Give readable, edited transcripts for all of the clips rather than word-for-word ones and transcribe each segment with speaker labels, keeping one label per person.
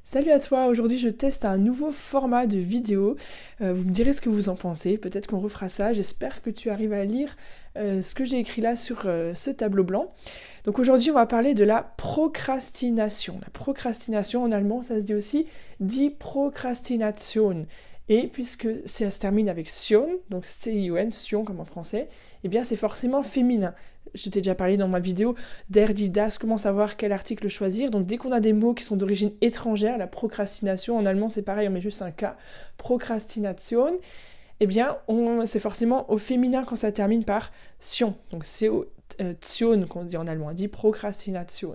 Speaker 1: Salut à toi, aujourd'hui je teste un nouveau format de vidéo. Vous me direz ce que vous en pensez, peut-être qu'on refera ça. J'espère que tu arrives à lire ce que j'ai écrit là sur ce tableau blanc. Donc aujourd'hui on va parler de la procrastination. La procrastination en allemand ça se dit aussi die Prokrastination. Et puisque ça se termine avec sion, donc C-I-O-N, sion comme en français, eh bien c'est forcément féminin. Je t'ai déjà parlé dans ma vidéo der, die, das, comment savoir quel article choisir. Donc dès qu'on a des mots qui sont d'origine étrangère, la procrastination, en allemand c'est pareil, on met juste un K, Prokrastination, eh bien c'est forcément au féminin quand ça termine par sion. Donc c'est Tion qu'on dit en allemand, on dit Prokrastination.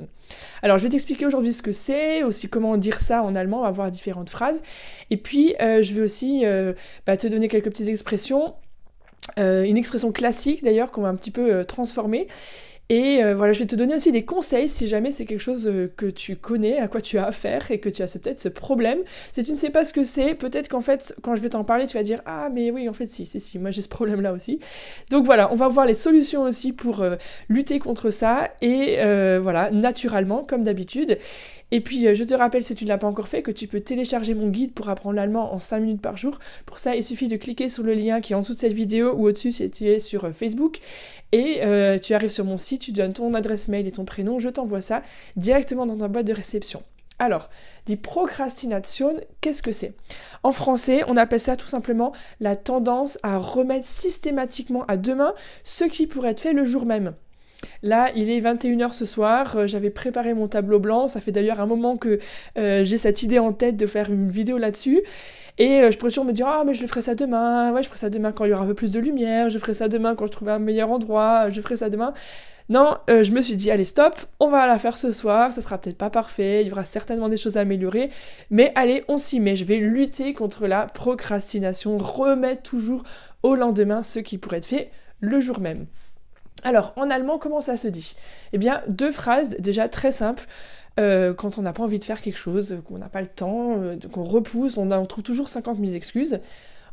Speaker 1: Alors je vais t'expliquer aujourd'hui ce que c'est, aussi comment dire ça en allemand, on va voir différentes phrases. Et puis je vais aussi te donner quelques petites expressions. Une expression classique d'ailleurs qu'on va un petit peu transformer. Et voilà, je vais te donner aussi des conseils si jamais c'est quelque chose que tu connais, à quoi tu as affaire et que tu as peut-être ce problème. Si tu ne sais pas ce que c'est, peut-être qu'en fait, quand je vais t'en parler, tu vas dire « Ah, mais oui, en fait, si, moi j'ai ce problème-là aussi. » Donc voilà, on va voir les solutions aussi pour lutter contre ça et voilà, naturellement, comme d'habitude. Et puis, je te rappelle, si tu ne l'as pas encore fait, que tu peux télécharger mon guide pour apprendre l'allemand en 5 minutes par jour. Pour ça, il suffit de cliquer sur le lien qui est en dessous de cette vidéo ou au-dessus si tu es sur Facebook. Et tu arrives sur mon site, tu donnes ton adresse mail et ton prénom, je t'envoie ça directement dans ta boîte de réception. Alors, die Prokrastination, qu'est-ce que c'est? En français, on appelle ça tout simplement la tendance à remettre systématiquement à demain ce qui pourrait être fait le jour même. Là, il est 21h ce soir, j'avais préparé mon tableau blanc, ça fait d'ailleurs un moment que j'ai cette idée en tête de faire une vidéo là-dessus, et je pourrais toujours me dire « Ah, mais je le ferai ça demain, ouais, je ferai ça demain quand il y aura un peu plus de lumière, je ferai ça demain quand je trouverai un meilleur endroit, je ferai ça demain... » Non, je me suis dit « Allez, stop, on va la faire ce soir, ça sera peut-être pas parfait, il y aura certainement des choses à améliorer, mais allez, on s'y met, je vais lutter contre la procrastination, remettre toujours au lendemain ce qui pourrait être fait le jour même. » Alors, en allemand, comment ça se dit? Eh bien, deux phrases déjà très simples. Quand on n'a pas envie de faire quelque chose, qu'on n'a pas le temps, qu'on repousse, on trouve toujours 50 000 excuses.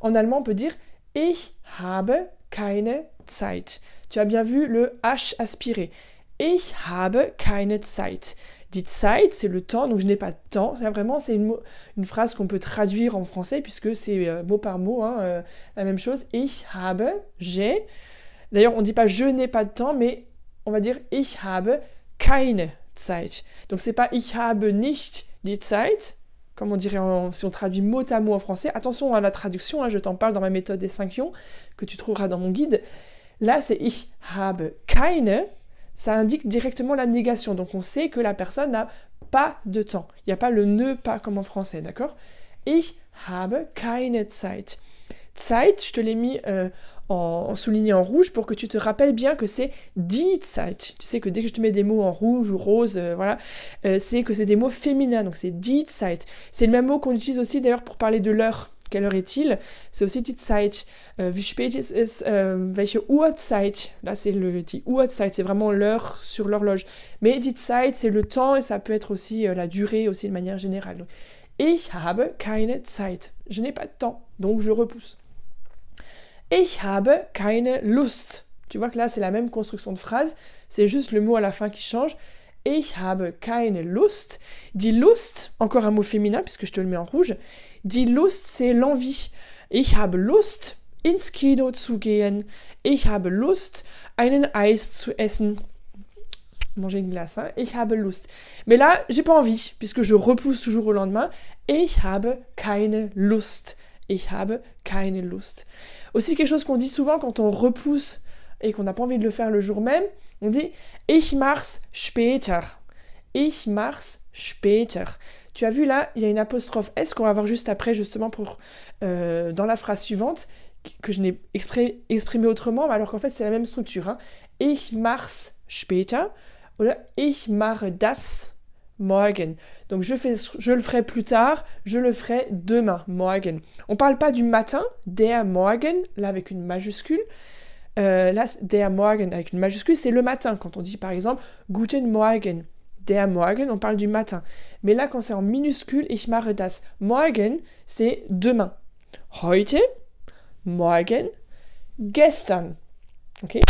Speaker 1: En allemand, on peut dire « Ich habe keine Zeit ». Tu as bien vu le H aspiré. « Ich habe keine Zeit ». Die Zeit, c'est le temps, donc je n'ai pas de temps. Ça, vraiment, c'est une phrase qu'on peut traduire en français, puisque c'est mot par mot, la même chose. « Ich habe », j'ai... D'ailleurs, on ne dit pas « je n'ai pas de temps », mais on va dire « ich habe keine Zeit ». Donc, c'est pas « ich habe nicht die Zeit », comme on dirait si on traduit mot à mot en français. Attention à la traduction, hein, je t'en parle dans ma méthode des 5 ions, que tu trouveras dans mon guide. Là, c'est « ich habe keine », ça indique directement la négation. Donc, on sait que la personne n'a pas de temps. Il n'y a pas le « ne pas » comme en français, d'accord? « Ich habe keine Zeit ». Zeit, je te l'ai mis en souligné en rouge pour que tu te rappelles bien que c'est die Zeit. Tu sais que dès que je te mets des mots en rouge ou rose, c'est que c'est des mots féminins, donc c'est die Zeit. C'est le même mot qu'on utilise aussi d'ailleurs pour parler de l'heure. Quelle heure est-il? C'est aussi die Zeit. Wie spät ist es? Welche Uhrzeit? Là, c'est die Uhrzeit, c'est vraiment l'heure sur l'horloge. Mais die Zeit, c'est le temps et ça peut être aussi la durée aussi de manière générale. Donc, ich habe keine Zeit. Je n'ai pas de temps, donc je repousse. Ich habe keine Lust. Tu vois que là, c'est la même construction de phrase, c'est juste le mot à la fin qui change. Ich habe keine Lust. Die Lust, encore un mot féminin, puisque je te le mets en rouge. Die Lust, c'est l'envie. Ich habe Lust, ins Kino zu gehen. Ich habe Lust, einen Eis zu essen. Manger une glace, hein. Ich habe Lust. Mais là, j'ai pas envie, puisque je repousse toujours au lendemain. Ich habe keine Lust. Ich habe keine Lust. Aussi quelque chose qu'on dit souvent quand on repousse et qu'on n'a pas envie de le faire le jour même, on dit Ich mach's später. Ich mach's später. Tu as vu là, il y a une apostrophe S qu'on va voir juste après justement pour dans la phrase suivante que je n'ai exprimé autrement, alors qu'en fait c'est la même structure. Hein. Ich mach's später oder Ich mache das morgen. Donc je le ferai plus tard, je le ferai demain, morgen. On parle pas du matin, der Morgen, là avec une majuscule. Là, der Morgen avec une majuscule, c'est le matin. Quand on dit par exemple Guten Morgen, der Morgen, on parle du matin. Mais là, quand c'est en minuscule, ich mache das morgen, c'est demain. Heute, morgen, gestern. Okay?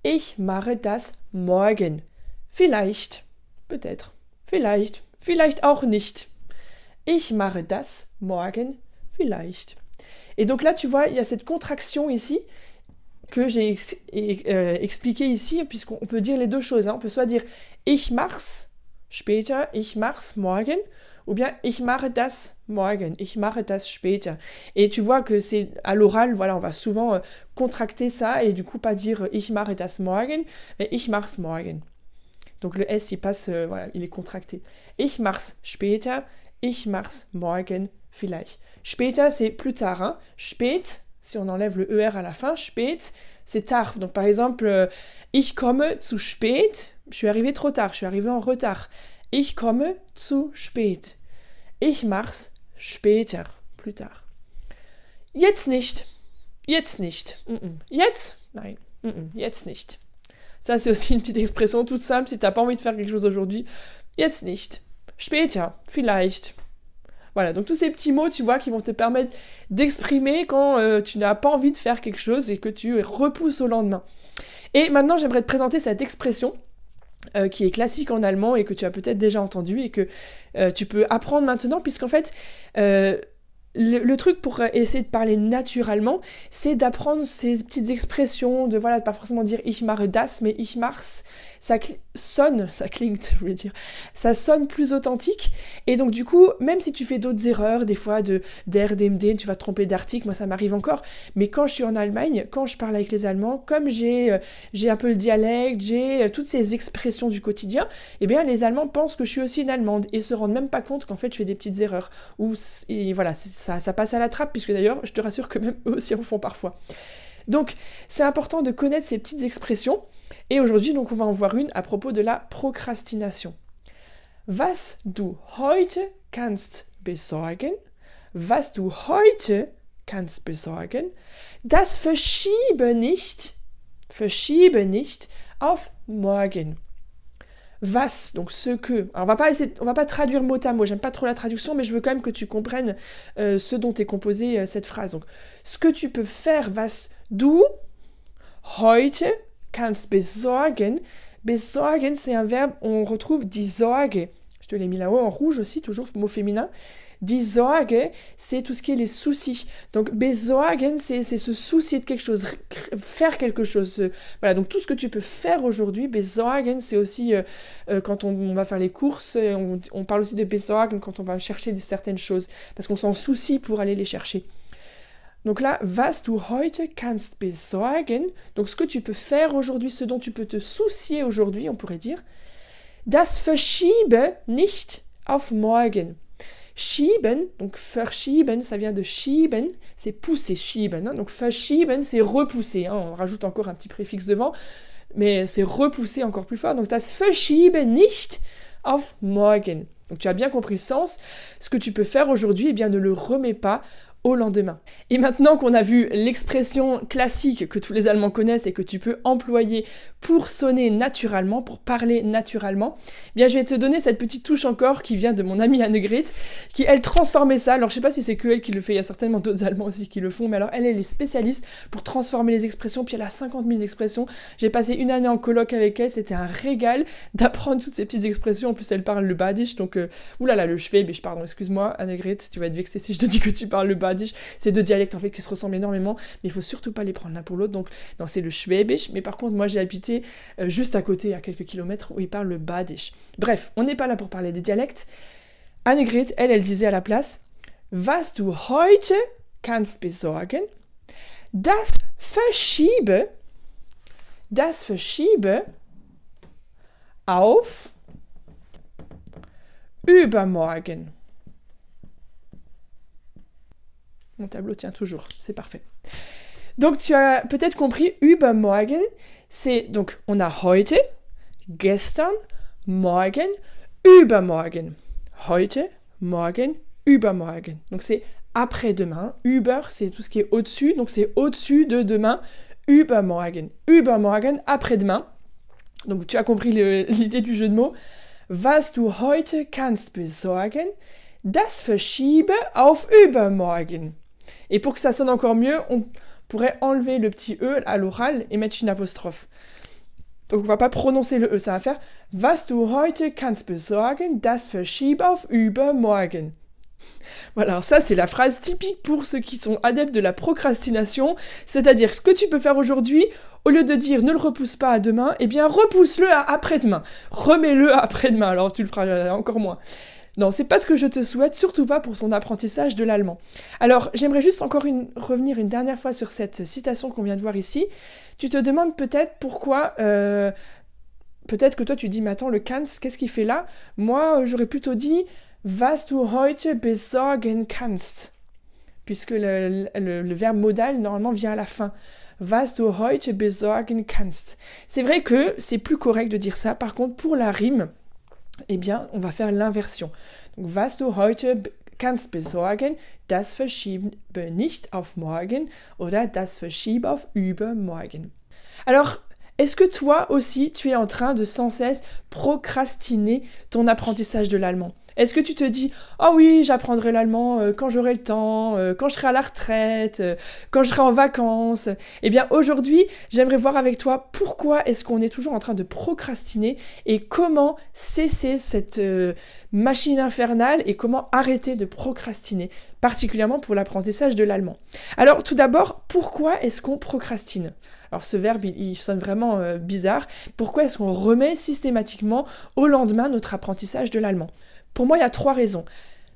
Speaker 1: Ich mache das morgen. Vielleicht, peut-être. Vielleicht auch nicht. Ich mache das morgen vielleicht. Et donc là, tu vois, il y a cette contraction ici que j'ai expliqué ici, puisqu'on peut dire les deux choses. Hein. On peut soit dire ich mach's später, ich mach's morgen, ou bien ich mache das morgen, ich mache das später. Et tu vois que c'est à l'oral, voilà, on va souvent contracter ça et du coup pas dire ich mache das morgen, mais ich mach's morgen. Donc le S, il passe, voilà, il est contracté. Ich mach's später, ich mach's morgen vielleicht. Später, c'est plus tard. Hein. Spät, si on enlève le ER à la fin, spät, c'est tard. Donc par exemple, ich komme zu spät, je suis arrivé trop tard, je suis arrivé en retard. Ich komme zu spät. Ich mach's später, plus tard. Jetzt nicht. Jetzt nicht. Jetzt? Nein. Jetzt nicht. Ça, c'est aussi une petite expression toute simple si t'as pas envie de faire quelque chose aujourd'hui. Jetzt nicht. Später, vielleicht. Voilà, donc tous ces petits mots, tu vois, qui vont te permettre d'exprimer quand tu n'as pas envie de faire quelque chose et que tu repousses au lendemain. Et maintenant, j'aimerais te présenter cette expression qui est classique en allemand et que tu as peut-être déjà entendu et que tu peux apprendre maintenant, puisqu'en fait, le truc pour essayer de parler naturellement, c'est d'apprendre ces petites expressions, de voilà, de pas forcément dire ich mache das, mais ich mach's, ça klingt, je voulais dire, ça sonne plus authentique, et donc du coup, même si tu fais d'autres erreurs, des fois de der, dem, den, tu vas te tromper d'article, moi ça m'arrive encore, mais quand je suis en Allemagne, quand je parle avec les Allemands, comme j'ai un peu le dialecte, j'ai toutes ces expressions du quotidien, eh bien les Allemands pensent que je suis aussi une Allemande, et se rendent même pas compte qu'en fait je fais des petites erreurs, et voilà, ça passe à la trappe, puisque d'ailleurs, je te rassure que même eux aussi en font parfois. Donc, c'est important de connaître ces petites expressions, et aujourd'hui, donc, on va en voir une à propos de la procrastination. Was du heute kannst besorgen, was du heute kannst besorgen, das verschiebe nicht auf morgen. Was, donc ce que. Alors on va pas traduire mot à mot, j'aime pas trop la traduction, mais je veux quand même que tu comprennes ce dont est composée cette phrase. Donc, ce que tu peux faire, was du heute kannst besorgen. Besorgen, c'est un verbe, on retrouve die Sorge. Je te l'ai mis là-haut en rouge aussi, toujours mot féminin. Die Sorge, c'est tout ce qui est les soucis. Donc, besorgen, c'est se soucier de quelque chose, faire quelque chose. Voilà, donc tout ce que tu peux faire aujourd'hui, besorgen, c'est aussi quand on va faire les courses, on parle aussi de besorgen quand on va chercher certaines choses, parce qu'on s'en soucie pour aller les chercher. Donc là, was du heute kannst besorgen, donc ce que tu peux faire aujourd'hui, ce dont tu peux te soucier aujourd'hui, on pourrait dire, das verschiebe nicht auf morgen. Schieben, donc verschieben, ça vient de schieben, c'est pousser, schieben. Hein, donc verschieben, c'est repousser. Hein, on rajoute encore un petit préfixe devant, mais c'est repousser encore plus fort. Donc das verschiebe nicht auf morgen. Donc tu as bien compris le sens. Ce que tu peux faire aujourd'hui, eh bien ne le remets pas au lendemain. Et maintenant qu'on a vu l'expression classique que tous les Allemands connaissent et que tu peux employer pour sonner naturellement, pour parler naturellement, eh bien je vais te donner cette petite touche encore qui vient de mon amie Annegret, qui elle transformait ça. Alors je sais pas si c'est que elle qui le fait, il y a certainement d'autres Allemands aussi qui le font, mais alors elle est spécialiste pour transformer les expressions, puis elle a 50 000 expressions. J'ai passé une année en coloc avec elle, c'était un régal d'apprendre toutes ces petites expressions. En plus elle parle le Badisch, donc oulala, le Schwäbisch, pardon, excuse-moi Annegret, tu vas être vexée si je te dis que tu parles le Badisch. C'est deux dialectes en fait qui se ressemblent énormément, mais il faut surtout pas les prendre l'un pour l'autre. Donc non, c'est le Schwäbisch, mais par contre moi j'ai habité juste à côté, à quelques kilomètres, où ils parlent le Badisch. Bref, on n'est pas là pour parler des dialectes. Annegret, elle disait à la place, was du heute kannst besorgen, das verschiebe auf übermorgen. Mon tableau tient toujours, c'est parfait. Donc tu as peut-être compris, übermorgen, c'est donc on a heute, gestern, morgen, übermorgen. Heute, morgen, übermorgen. Donc c'est après-demain. Über, c'est tout ce qui est au-dessus, donc c'est au-dessus de demain. Übermorgen. Übermorgen, après-demain. Donc tu as compris l'idée du jeu de mots. Was du heute kannst besorgen, das verschiebe auf übermorgen. Et pour que ça sonne encore mieux, on pourrait enlever le petit E à l'oral et mettre une apostrophe. Donc on va pas prononcer le E, ça va faire was du heute kannst besorgen, das verschiebe auf übermorgen. Voilà, alors ça c'est la phrase typique pour ceux qui sont adeptes de la procrastination, c'est-à-dire ce que tu peux faire aujourd'hui, au lieu de dire ne le repousse pas à demain, eh bien repousse-le à après-demain, remets-le à après-demain, alors tu le feras encore moins. Non, c'est pas ce que je te souhaite, surtout pas pour ton apprentissage de l'allemand. Alors, j'aimerais juste encore revenir une dernière fois sur cette citation qu'on vient de voir ici. Tu te demandes peut-être pourquoi... peut-être que toi tu dis, mais attends, le kannst, qu'est-ce qu'il fait là? Moi, j'aurais plutôt dit was du heute besorgen kannst, puisque le verbe modal, normalement, vient à la fin. Was du heute besorgen kannst. C'est vrai que c'est plus correct de dire ça, par contre, pour la rime, eh bien, on va faire l'inversion. Donc, was du heute kannst besorgen, das verschiebe nicht auf morgen oder das verschiebe auf übermorgen. Alors, est-ce que toi aussi, tu es en train de sans cesse procrastiner ton apprentissage de l'allemand ? Est-ce que tu te dis « Oh oui, j'apprendrai l'allemand quand j'aurai le temps, quand je serai à la retraite, quand je serai en vacances ?» Eh bien, aujourd'hui, j'aimerais voir avec toi pourquoi est-ce qu'on est toujours en train de procrastiner et comment cesser cette machine infernale et comment arrêter de procrastiner, particulièrement pour l'apprentissage de l'allemand. Alors, tout d'abord, pourquoi est-ce qu'on procrastine ? Alors ce verbe, il sonne vraiment bizarre. Pourquoi est-ce qu'on remet systématiquement au lendemain notre apprentissage de l'allemand ? Pour moi, il y a 3 raisons.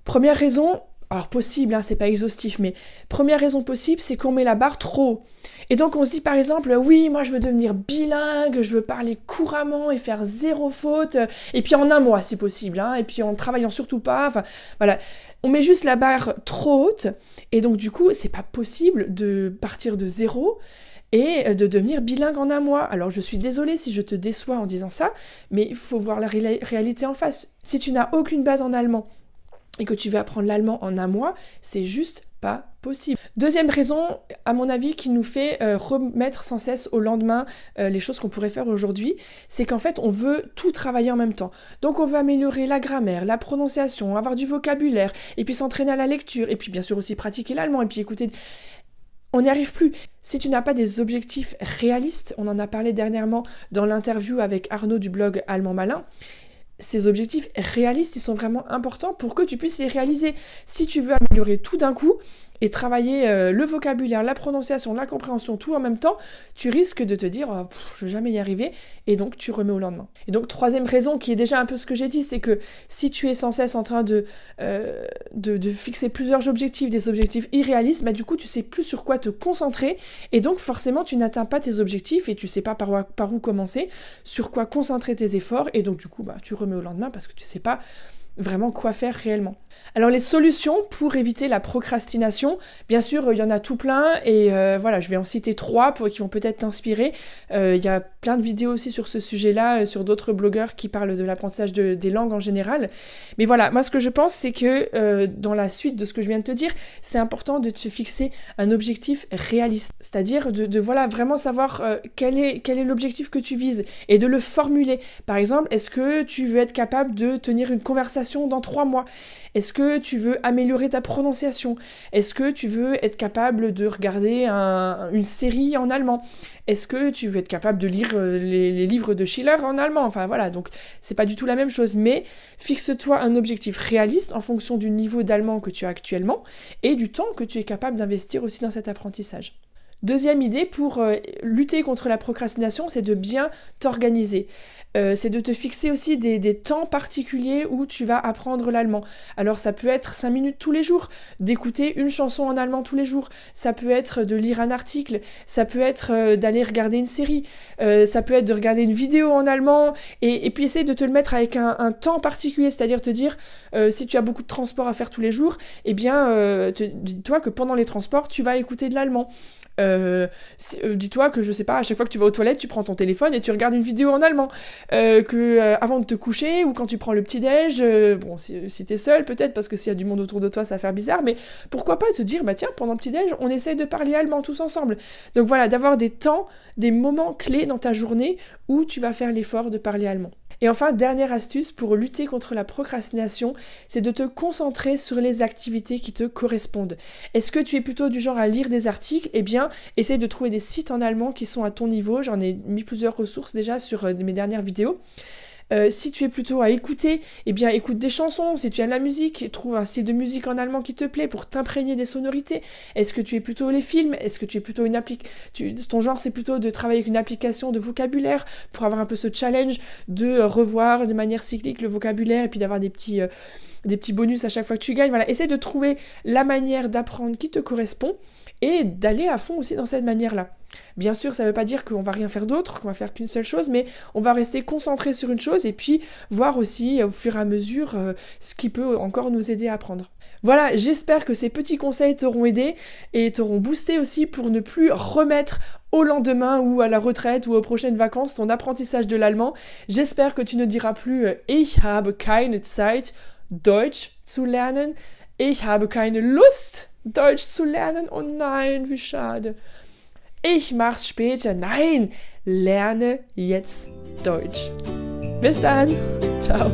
Speaker 1: Première raison, alors possible, c'est pas exhaustif, mais première raison possible, c'est qu'on met la barre trop haut. Et donc on se dit par exemple, oui, moi je veux devenir bilingue, je veux parler couramment et faire 0 faute, et puis en 1 mois si possible, et puis en travaillant surtout pas, enfin voilà. On met juste la barre trop haute, et donc du coup, c'est pas possible de partir de 0, et de devenir bilingue en 1 mois. Alors je suis désolée si je te déçois en disant ça, mais il faut voir la réalité en face. Si tu n'as aucune base en allemand et que tu veux apprendre l'allemand en 1 mois, c'est juste pas possible. Deuxième raison, à mon avis, qui nous fait remettre sans cesse au lendemain les choses qu'on pourrait faire aujourd'hui, c'est qu'en fait, on veut tout travailler en même temps. Donc on veut améliorer la grammaire, la prononciation, avoir du vocabulaire, et puis s'entraîner à la lecture, et puis bien sûr aussi pratiquer l'allemand, et puis écouter... On n'y arrive plus. Si tu n'as pas des objectifs réalistes, on en a parlé dernièrement dans l'interview avec Arnaud du blog Allemand Malin, ces objectifs réalistes, ils sont vraiment importants pour que tu puisses les réaliser. Si tu veux améliorer tout d'un coup et travailler le vocabulaire, la prononciation, la compréhension, tout en même temps, tu risques de te dire je vais jamais y arriver, et donc tu remets au lendemain. Et donc 3e raison, qui est déjà un peu ce que j'ai dit, c'est que si tu es sans cesse en train de fixer plusieurs objectifs, des objectifs irréalistes, du coup tu sais plus sur quoi te concentrer, et donc forcément tu n'atteins pas tes objectifs et tu sais pas par où commencer, sur quoi concentrer tes efforts, et donc du coup tu remets au lendemain parce que tu sais pas vraiment quoi faire réellement. Alors les solutions pour éviter la procrastination, bien sûr il y en a tout plein, et voilà, je vais en citer 3 qui vont peut-être t'inspirer. Il y a plein de vidéos aussi sur ce sujet-là, sur d'autres blogueurs qui parlent de l'apprentissage des langues en général. Mais voilà, moi ce que je pense, c'est que dans la suite de ce que je viens de te dire, c'est important de te fixer un objectif réaliste, c'est-à-dire de voilà, vraiment savoir quel est l'objectif que tu vises, et de le formuler. Par exemple, est-ce que tu veux être capable de tenir une conversation dans 3 mois ? Est-ce que tu veux améliorer ta prononciation ? Est-ce que tu veux être capable de regarder une série en allemand ? Est-ce que tu veux être capable de lire les livres de Schiller en allemand ? Enfin voilà, donc c'est pas du tout la même chose, mais fixe-toi un objectif réaliste en fonction du niveau d'allemand que tu as actuellement et du temps que tu es capable d'investir aussi dans cet apprentissage. Deuxième idée pour lutter contre la procrastination, c'est de bien t'organiser. C'est de te fixer aussi des temps particuliers où tu vas apprendre l'allemand. Alors ça peut être 5 minutes tous les jours, d'écouter une chanson en allemand tous les jours, ça peut être de lire un article, ça peut être d'aller regarder une série, ça peut être de regarder une vidéo en allemand, et puis essayer de te le mettre avec un temps particulier, c'est-à-dire te dire, si tu as beaucoup de transports à faire tous les jours, eh bien dis-toi que pendant les transports, tu vas écouter de l'allemand. Dis-toi que je sais pas, à chaque fois que tu vas aux toilettes, tu prends ton téléphone et tu regardes une vidéo en allemand, avant de te coucher ou quand tu prends le petit-déj, bon si t'es seul peut-être, parce que s'il y a du monde autour de toi ça va faire bizarre, mais pourquoi pas te dire tiens, pendant le petit-déj on essaye de parler allemand tous ensemble. Donc voilà, d'avoir des temps, des moments clés dans ta journée où tu vas faire l'effort de parler allemand. Et enfin, dernière astuce pour lutter contre la procrastination, c'est de te concentrer sur les activités qui te correspondent. Est-ce que tu es plutôt du genre à lire des articles ? Eh bien, essaye de trouver des sites en allemand qui sont à ton niveau. J'en ai mis plusieurs ressources déjà sur mes dernières vidéos. Si tu es plutôt à écouter, eh bien écoute des chansons. Si tu aimes la musique, trouve un style de musique en allemand qui te plaît pour t'imprégner des sonorités. Est-ce que tu es plutôt les films? Est-ce que tu es plutôt ton genre c'est plutôt de travailler avec une application de vocabulaire pour avoir un peu ce challenge de revoir de manière cyclique le vocabulaire et puis d'avoir des petits bonus à chaque fois que tu gagnes. Voilà, essaie de trouver la manière d'apprendre qui te correspond et d'aller à fond aussi dans cette manière-là. Bien sûr, ça ne veut pas dire qu'on va rien faire d'autre, qu'on va faire qu'une seule chose, mais on va rester concentré sur une chose et puis voir aussi au fur et à mesure ce qui peut encore nous aider à apprendre. Voilà, j'espère que ces petits conseils t'auront aidé et t'auront boosté aussi pour ne plus remettre au lendemain ou à la retraite ou aux prochaines vacances ton apprentissage de l'allemand. J'espère que tu ne diras plus Ich habe keine Zeit, Deutsch zu lernen. Ich habe keine Lust, Deutsch zu lernen. Oh nein, wie schade. Ich mach's später. Nein, lerne jetzt Deutsch. Bis dann. Ciao.